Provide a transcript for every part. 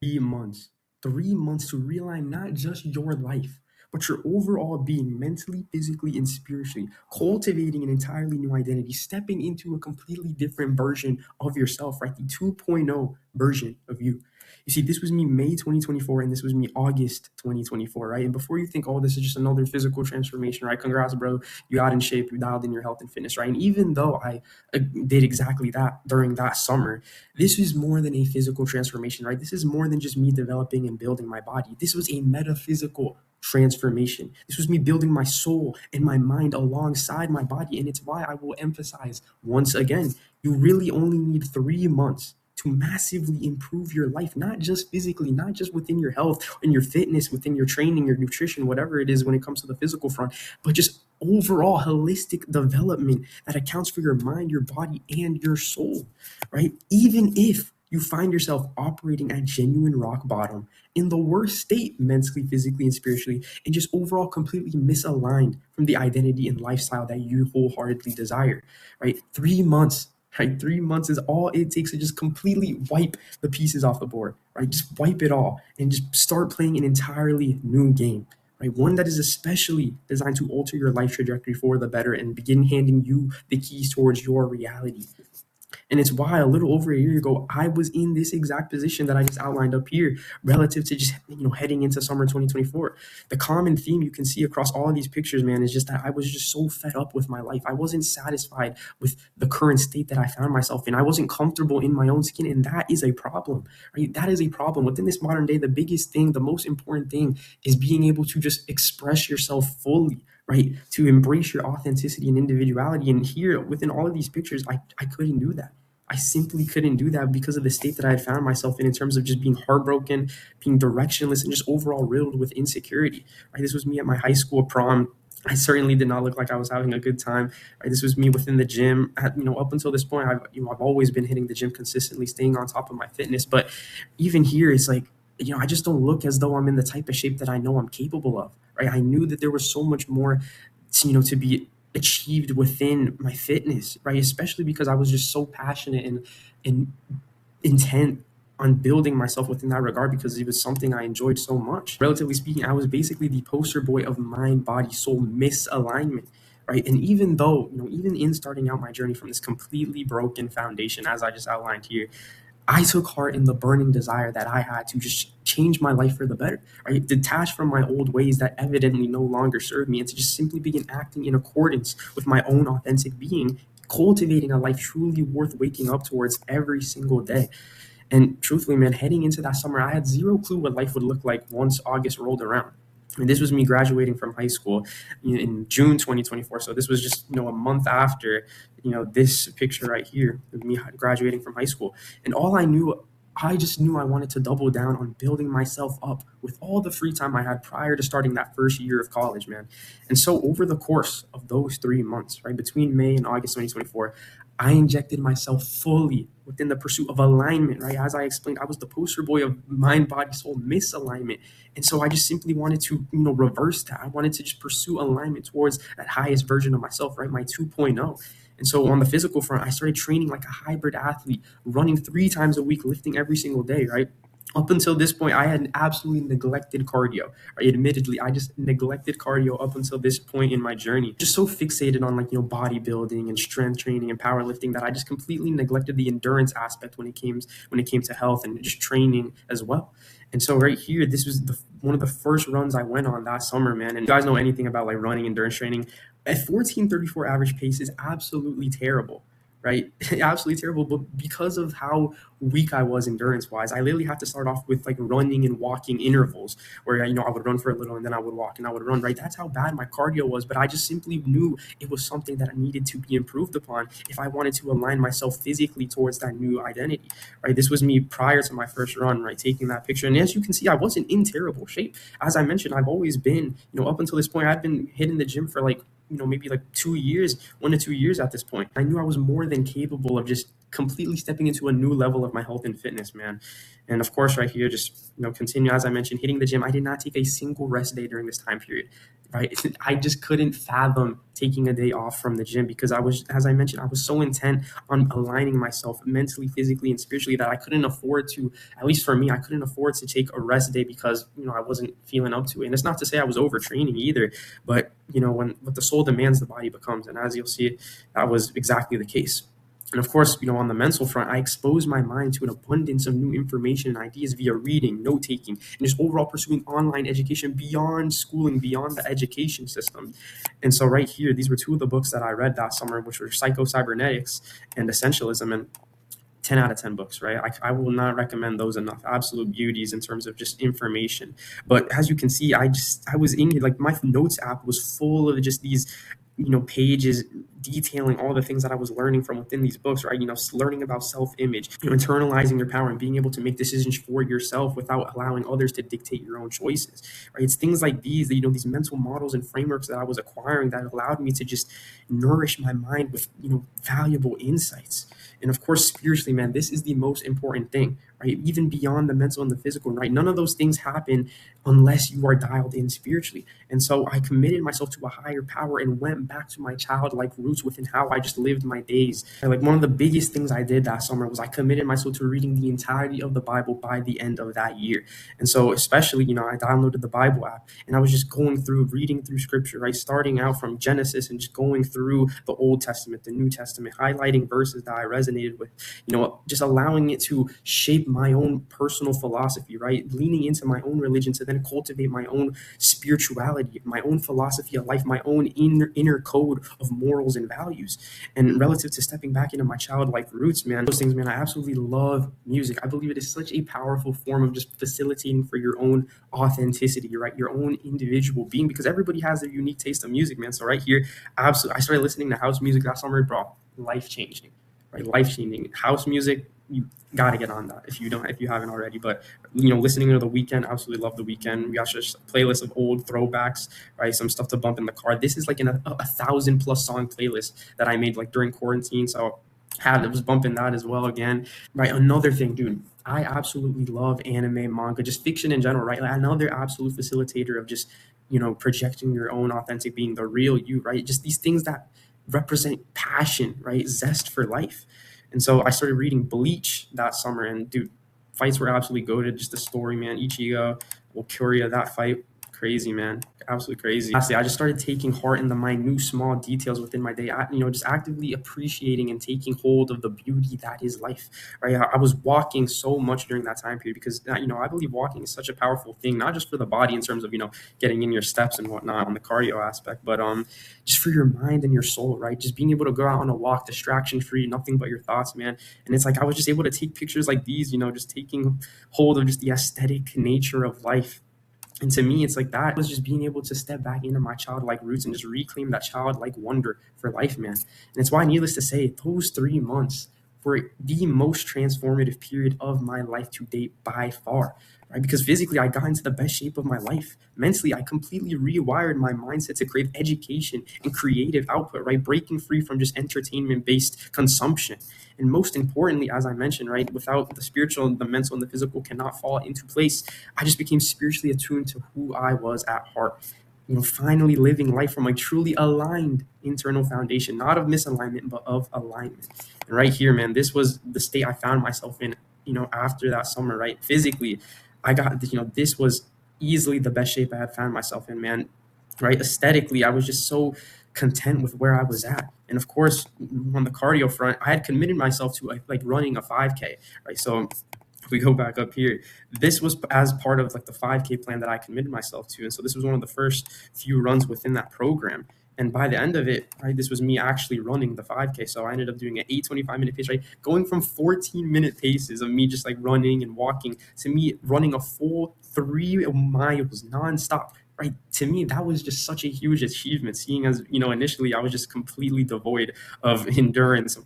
3 months. 3 months to realign not just your life, but your overall being mentally, physically, and spiritually, cultivating an entirely new identity, stepping into a completely different version of yourself, right? The 2.0 version of you. You see, this was me May 2024, and this was me August 2024, right? And before you think, oh, this is just another physical transformation, right? Congrats, bro. You got in shape, you dialed in your health and fitness, right? And even though I did exactly that during that summer, this is more than a physical transformation, right? This is more than just me developing and building my body. This was a metaphysical transformation. This was me building my soul and my mind alongside my body. And it's why I will emphasize once again, you really only need 3 months to massively improve your life, not just physically, not just within your health and your fitness, within your training, your nutrition, whatever it is when it comes to the physical front, but just overall holistic development that accounts for your mind, your body, and your soul, right? Even if you find yourself operating at genuine rock bottom in the worst state mentally, physically, and spiritually, and just overall completely misaligned from the identity and lifestyle that you wholeheartedly desire, right? 3 months, right? 3 months is all it takes to just completely wipe the pieces off the board, right? Just wipe it all and just start playing an entirely new game, right? One that is especially designed to alter your life trajectory for the better and begin handing you the keys towards your reality. And it's why a little over a year ago, I was in this exact position that I just outlined up here relative to just, heading into summer 2024. The common theme you can see across all of these pictures, man, is just that I was just so fed up with my life. I wasn't satisfied with the current state that I found myself in. I wasn't comfortable in my own skin. And that is a problem, right? That is a problem. Within this modern day, the biggest thing, the most important thing is being able to just express yourself fully, right? To embrace your authenticity and individuality. And here within all of these pictures, I couldn't do that. I simply couldn't do that because of the state that I had found myself in terms of just being heartbroken, being directionless, and just overall riddled with insecurity. Right? This was me at my high school prom. I certainly did not look like I was having a good time. Right? This was me within the gym. Up until this point, I've always been hitting the gym consistently, staying on top of my fitness. But even here, it's like, I just don't look as though I'm in the type of shape that I know I'm capable of. Right? I knew that there was so much more, to be achieved within my fitness, right? Especially because I was just so passionate and intent on building myself within that regard because it was something I enjoyed so much. Relatively speaking, I was basically the poster boy of mind, body, soul misalignment. Right. And even though, even in starting out my journey from this completely broken foundation, as I just outlined here, I took heart in the burning desire that I had to just change my life for the better, right? Detach from my old ways that evidently no longer serve me and to just simply begin acting in accordance with my own authentic being, cultivating a life truly worth waking up towards every single day. And truthfully, man, heading into that summer, I had zero clue what life would look like once August rolled around. And this was me graduating from high school in June 2024. So this was just, a month after, this picture right here of me graduating from high school. And I just knew I wanted to double down on building myself up with all the free time I had prior to starting that first year of college, man. And so over the course of those 3 months, right, between May and August 2024, I injected myself fully within the pursuit of alignment, right? As I explained, I was the poster boy of mind, body, soul misalignment. And so I just simply wanted to, reverse that. I wanted to just pursue alignment towards that highest version of myself, right? My 2.0. And so on the physical front, I started training like a hybrid athlete, running 3 times a week, lifting every single day, right? Up until this point, I had absolutely neglected cardio. Right? Admittedly, I just neglected cardio up until this point in my journey. Just so fixated on bodybuilding and strength training and powerlifting that I just completely neglected the endurance aspect when it came to health and just training as well. And so right here, this was one of the first runs I went on that summer, man. And you guys know anything about like running endurance training? A 14:34 average pace is absolutely terrible, right? Absolutely terrible. But because of how weak I was endurance wise, I literally had to start off with like running and walking intervals where, I would run for a little and then I would walk and I would run, right? That's how bad my cardio was. But I just simply knew it was something that needed to be improved upon if I wanted to align myself physically towards that new identity, right? This was me prior to my first run, right? Taking that picture. And as you can see, I wasn't in terrible shape. As I mentioned, I've always been, up until this point, I've been hitting the gym for like, maybe like 2 years, 1 to 2 years at this point. I knew I was more than capable of just completely stepping into a new level of my health and fitness, man. And of course, right here, just, continue, as I mentioned, hitting the gym. I did not take a single rest day during this time period. right? I just couldn't fathom taking a day off from the gym because I was, as I mentioned, I was so intent on aligning myself mentally, physically, and spiritually that I couldn't afford to, at least for me, I couldn't afford to take a rest day because, I wasn't feeling up to it. And it's not to say I was overtraining either, but, when what the soul demands, the body becomes. And as you'll see, that was exactly the case. And of course, on the mental front, I exposed my mind to an abundance of new information and ideas via reading, note taking, and just overall pursuing online education beyond schooling, beyond the education system. And so, right here, these were two of the books that I read that summer, which were Psycho-Cybernetics and Essentialism. And 10 out of 10 books, right? I will not recommend those enough. Absolute beauties in terms of just information. But as you can see, I was in here, like my notes app was full of just these, pages detailing all the things that I was learning from within these books, right? Learning about self-image, internalizing your power and being able to make decisions for yourself without allowing others to dictate your own choices, right? It's things like these, that, these mental models and frameworks that I was acquiring that allowed me to just nourish my mind with, valuable insights. And of course, spiritually, man, this is the most important thing, right? Even beyond the mental and the physical, right? None of those things happen unless you are dialed in spiritually. And so I committed myself to a higher power and went back to my childlike roots within how I just lived my days. Like one of the biggest things I did that summer was I committed myself to reading the entirety of the Bible by the end of that year. And so especially, I downloaded the Bible app and I was just going through, reading through scripture, right? Starting out from Genesis and just going through the Old Testament, the New Testament, highlighting verses that I resonated with, just allowing it to shape my own personal philosophy, right? Leaning into my own religion to then cultivate my own spirituality, my own philosophy of life, my own inner code of morals and values. And relative to stepping back into my childlike roots, man, those things, man, I absolutely love music. I believe it is such a powerful form of just facilitating for your own authenticity, right? Your own individual being, because everybody has their unique taste of music, man. So right here, absolutely, I started listening to house music that summer, bro. Life changing, right? Life changing house music. You got to get on that if you haven't already. But listening to The Weeknd, absolutely love The Weeknd. We got just a playlist of old throwbacks, right? Some stuff to bump in the car. This is like a 1,000+ song playlist that I made like during quarantine. So I was bumping that as well again, right? Another thing, dude, I absolutely love anime, manga, just fiction in general, right? Like another absolute facilitator of just projecting your own authentic being, the real you, right? Just these things that represent passion, right? Zest for life. And so I started reading Bleach that summer, and dude, fights were absolutely goated. Just the story, man. Ichigo, Walkyria, that fight, crazy, man. Absolutely crazy. Lastly, I just started taking heart in the minute, small details within my day. Just actively appreciating and taking hold of the beauty that is life. Right? I was walking so much during that time period because I believe walking is such a powerful thing, not just for the body in terms of getting in your steps and whatnot on the cardio aspect, but just for your mind and your soul, right? Just being able to go out on a walk, distraction free, nothing but your thoughts, man. And it's like I was just able to take pictures like these, just taking hold of just the aesthetic nature of life. And to me, it's like that was just being able to step back into my childlike roots and just reclaim that childlike wonder for life, man. And it's why, needless to say, those 3 months were the most transformative period of my life to date by far, right? Because physically, I got into the best shape of my life. Mentally, I completely rewired my mindset to crave education and creative output, right? Breaking free from just entertainment-based consumption. And most importantly, as I mentioned, right, without the spiritual, the mental, and the physical cannot fall into place, I just became spiritually attuned to who I was at heart. Finally living life from a truly aligned internal foundation, not of misalignment, but of alignment. And right here, man, this was the state I found myself in, after that summer, right? Physically, I got, this was easily the best shape I had found myself in, man. Right? Aesthetically, I was just so content with where I was at. And of course, on the cardio front, I had committed myself to like running a 5K, right? So if we go back up here, this was as part of like the 5K plan that I committed myself to. And so this was one of the first few runs within that program. And by the end of it, right, this was me actually running the 5K. So I ended up doing an 8:25-minute pace, right? Going from 14-minute paces of me just like running and walking to me running a full 3 miles nonstop. Right. To me, that was just such a huge achievement, seeing as, initially I was just completely devoid of endurance,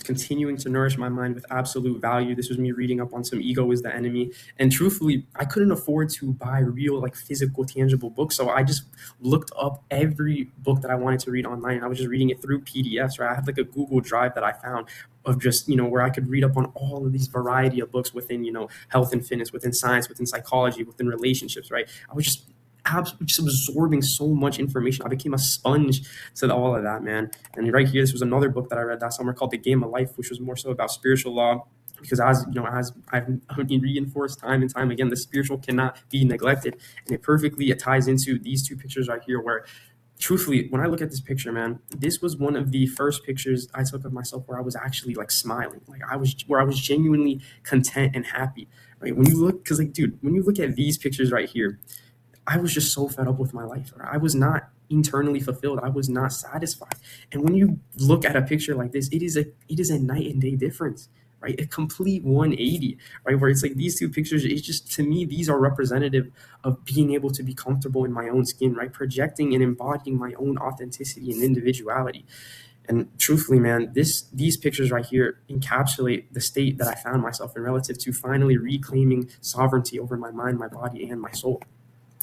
continuing to nourish my mind with absolute value. This was me reading up on some Ego is the Enemy. And truthfully, I couldn't afford to buy real, like physical, tangible books. So I just looked up every book that I wanted to read online. I was just reading it through PDFs, right? I had like a Google Drive that I found of just, where I could read up on all of these variety of books within, health and fitness, within science, within psychology, within relationships, right? I was just just absorbing so much information. I became a sponge to all of that, man. And right here, this was another book that I read that summer called The Game of Life, which was more so about spiritual law. Because as you know, as I've been reinforced time and time again, the spiritual cannot be neglected, and it perfectly ties into these two pictures right here, where truthfully, when I look at this picture, man, this was one of the first pictures I took of myself where I was actually like smiling, like where I was genuinely content and happy. Right? When you look, because like, dude, when you look at these pictures right here, I was just so fed up with my life. Right? I was not internally fulfilled. I was not satisfied. And when you look at a picture like this, it is a night and day difference. Right, a complete 180, right? Where it's like these two pictures, it's just, to me, these are representative of being able to be comfortable in my own skin, right? Projecting and embodying my own authenticity and individuality. And truthfully, man, these pictures right here encapsulate the state that I found myself in relative to finally reclaiming sovereignty over my mind, my body, and my soul.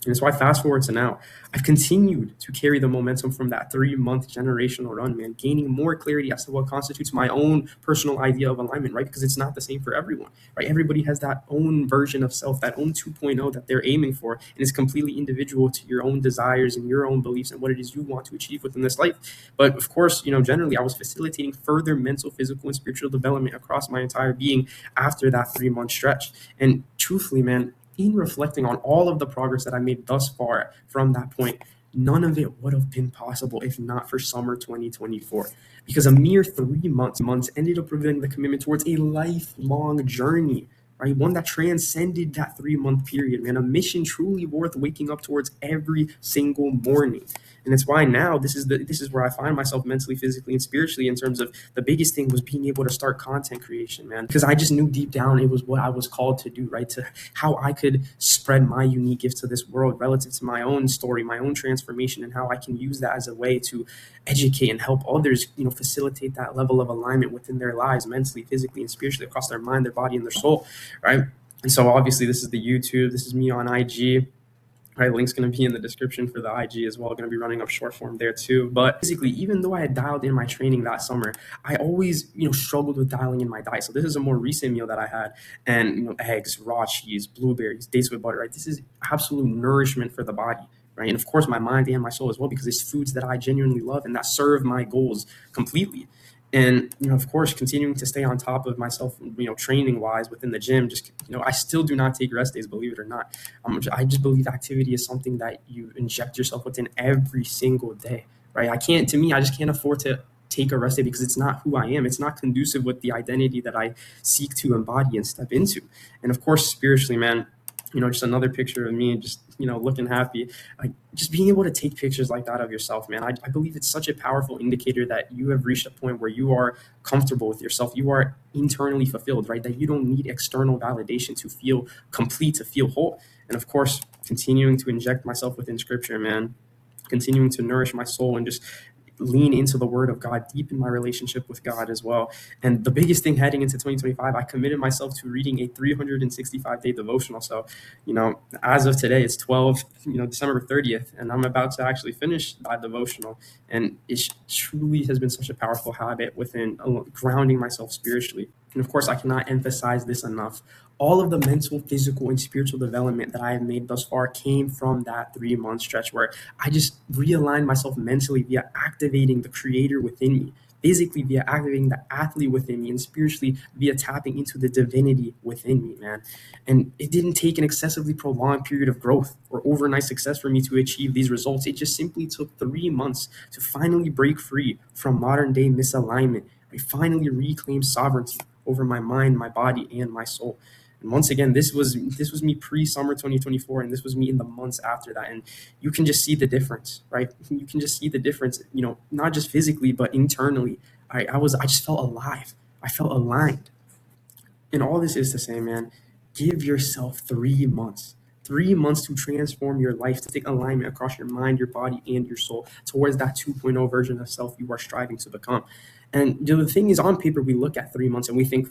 And so I fast forward to now. I've continued to carry the momentum from that 3-month generational run, man, gaining more clarity as to what constitutes my own personal idea of alignment, right? Because it's not the same for everyone, right? Everybody has that own version of self, that own 2.0 that they're aiming for, and it's completely individual to your own desires and your own beliefs and what it is you want to achieve within this life. But of course, generally I was facilitating further mental, physical, and spiritual development across my entire being after that 3-month stretch. And truthfully, man, in reflecting on all of the progress that I made thus far from that point, none of it would have been possible if not for summer 2024. Because a mere 3 months ended up revealing the commitment towards a lifelong journey, right? One that transcended that 3-month period, man. A mission truly worth waking up towards every single morning. And it's why now this is where I find myself mentally, physically, and spiritually, in terms of the biggest thing was being able to start content creation, man. Because I just knew deep down it was what I was called to do, right? To how I could spread my unique gift to this world relative to my own story, my own transformation, and how I can use that as a way to educate and help others, facilitate that level of alignment within their lives, mentally, physically, and spiritually, across their mind, their body, and their soul, right? And so obviously this is the YouTube, this is me on IG. Right, link's going to be in the description for the IG as well. Going to be running up short form there too. But basically, even though I had dialed in my training that summer, I always, struggled with dialing in my diet. So this is a more recent meal that I had, and eggs, raw cheese, blueberries, dates with butter. Right, this is absolute nourishment for the body. Right, and of course my mind and my soul as well, because it's foods that I genuinely love and that serve my goals completely. And of course, continuing to stay on top of myself, training wise within the gym. Just I still do not take rest days, believe it or not. I just believe activity is something that you inject yourself within every single day, right? I just can't afford to take a rest day, because it's not who I am. It's not conducive with the identity that I seek to embody and step into. And of course, spiritually, man, just another picture of me, just, looking happy. Like, just being able to take pictures like that of yourself, man. I believe it's such a powerful indicator that you have reached a point where you are comfortable with yourself. You are internally fulfilled, right? That you don't need external validation to feel complete, to feel whole. And of course, continuing to inject myself within scripture, man. Continuing to nourish my soul and just lean into the word of God, deepen my relationship with God as well. And the biggest thing heading into 2025, I committed myself to reading a 365-day devotional. So, as of today, it's December 30th, and I'm about to actually finish that devotional. And it truly has been such a powerful habit within grounding myself spiritually. And of course, I cannot emphasize this enough. All of the mental, physical, and spiritual development that I have made thus far came from that 3-month stretch, where I just realigned myself mentally via activating the creator within me, physically via activating the athlete within me, and spiritually via tapping into the divinity within me, man. And it didn't take an excessively prolonged period of growth or overnight success for me to achieve these results. It just simply took 3 months to finally break free from modern day misalignment. I finally reclaimed sovereignty over my mind, my body, and my soul. And once again, this was me pre-summer 2024, and this was me in the months after that. And you can just see the difference, right? You can just see the difference, not just physically, but internally. I just felt alive. I felt aligned. And all this is to say, man, give yourself 3 months. 3 months to transform your life, to take alignment across your mind, your body, and your soul towards that 2.0 version of self you are striving to become. And the thing is, on paper, we look at 3 months and we think,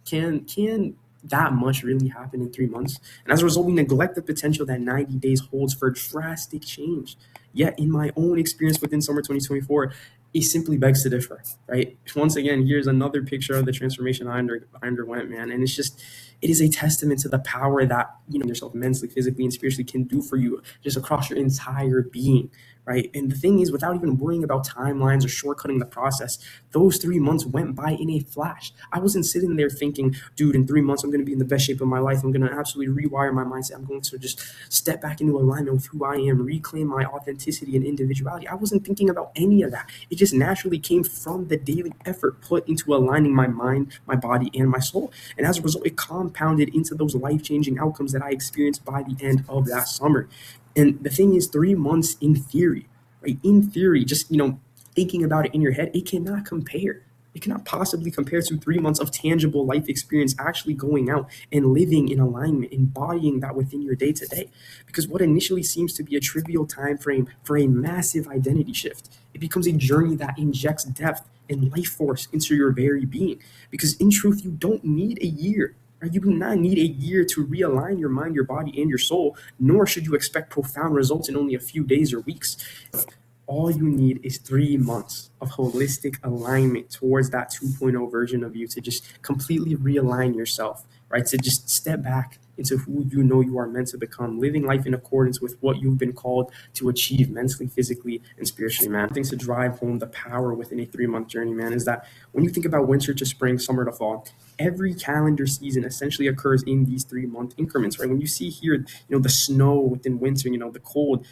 can that much really happen in 3 months? And as a result, we neglect the potential that 90 days holds for drastic change. Yet, in my own experience within summer 2024, it simply begs to differ, right? Once again, here's another picture of the transformation I underwent, man. And it's just, it is a testament to the power that, yourself mentally, physically, and spiritually can do for you just across your entire being, right? And the thing is, without even worrying about timelines or shortcutting the process, those 3 months went by in a flash. I wasn't sitting there thinking, dude, in 3 months, I'm going to be in the best shape of my life. I'm going to absolutely rewire my mindset. I'm going to just step back into alignment with who I am, reclaim my authenticity and individuality. I wasn't thinking about any of that. It just naturally came from the daily effort put into aligning my mind, my body, and my soul. And as a result, it compounded into those life-changing outcomes that I experienced by the end of that summer. And the thing is, 3 months in theory, right? In theory, just, thinking about it in your head, it cannot compare. It cannot possibly compare to 3 months of tangible life experience, actually going out and living in alignment, embodying that within your day to day. Because what initially seems to be a trivial time frame for a massive identity shift, it becomes a journey that injects depth and life force into your very being. Because in truth, you don't need a year. You do not need a year to realign your mind, your body, and your soul, nor should you expect profound results in only a few days or weeks. All you need is 3 months of holistic alignment towards that 2.0 version of you to just completely realign yourself, right? To just step back into who you know you are meant to become, living life in accordance with what you've been called to achieve mentally, physically, and spiritually, man. Things to drive home the power within a 3 month journey, man, is that when you think about winter to spring, summer to fall, every calendar season essentially occurs in these 3 month increments, right? When you see here, the snow within winter, the cold,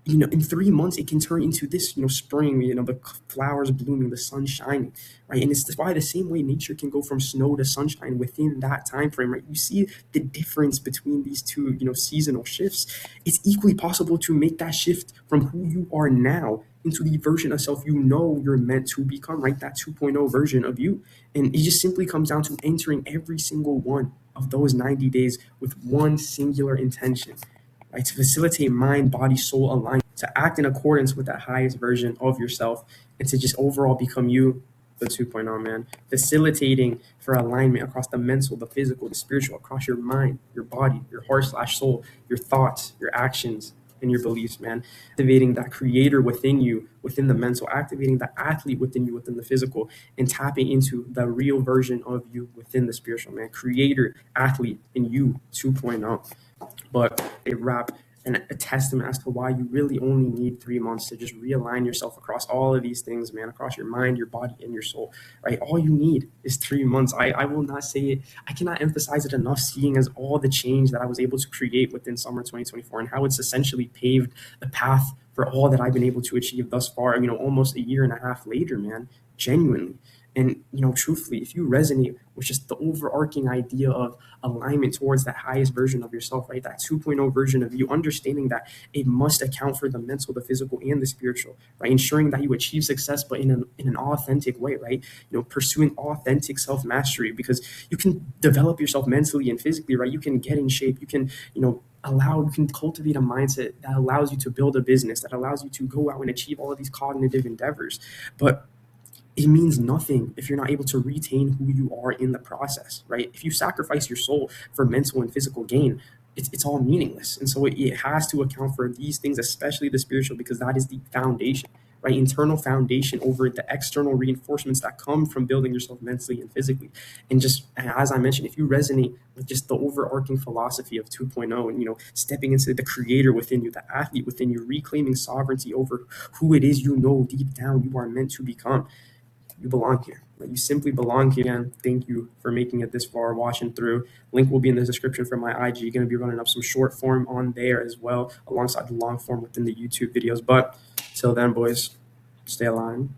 in 3 months, it can turn into this, spring, the flowers blooming, the sun shining, right? And it's why the same way nature can go from snow to sunshine within that time frame, right? You see the difference between these two, seasonal shifts. It's equally possible to make that shift from who you are now into the version of self you're meant to become, right? That 2.0 version of you. And it just simply comes down to entering every single one of those 90 days with one singular intention, right? To facilitate mind, body, soul alignment, to act in accordance with that highest version of yourself, and to just overall become you, the 2.0, man. Facilitating for alignment across the mental, the physical, the spiritual, across your mind, your body, your heart/soul, your thoughts, your actions, and your beliefs, man. Activating that creator within you, within the mental, activating that athlete within you, within the physical, and tapping into the real version of you within the spiritual, man. Creator, athlete, and you 2.0. But a wrap and a testament as to why you really only need 3 months to just realign yourself across all of these things, man, across your mind, your body, and your soul, right? All you need is 3 months. I will not say it. I cannot emphasize it enough, seeing as all the change that I was able to create within summer 2024 and how it's essentially paved the path for all that I've been able to achieve thus far, almost a year and a half later, man, genuinely. And, truthfully, if you resonate with just the overarching idea of alignment towards that highest version of yourself, right? That 2.0 version of you, understanding that it must account for the mental, the physical, and the spiritual, right? Ensuring that you achieve success, but in an authentic way, right? Pursuing authentic self-mastery, because you can develop yourself mentally and physically, right? You can get in shape. You can, you can cultivate a mindset that allows you to build a business, that allows you to go out and achieve all of these cognitive endeavors. But it means nothing if you're not able to retain who you are in the process, right? If you sacrifice your soul for mental and physical gain, it's all meaningless. And so it has to account for these things, especially the spiritual, because that is the foundation, right? Internal foundation over the external reinforcements that come from building yourself mentally and physically. And just as I mentioned, if you resonate with just the overarching philosophy of 2.0 and, stepping into the creator within you, the athlete within you, reclaiming sovereignty over who it is deep down you are meant to become, you belong here. You simply belong here. Again, thank you for making it this far, watching through. Link will be in the description for my IG. Going to be running up some short form on there as well, alongside the long form within the YouTube videos. But till then, boys, stay aligned.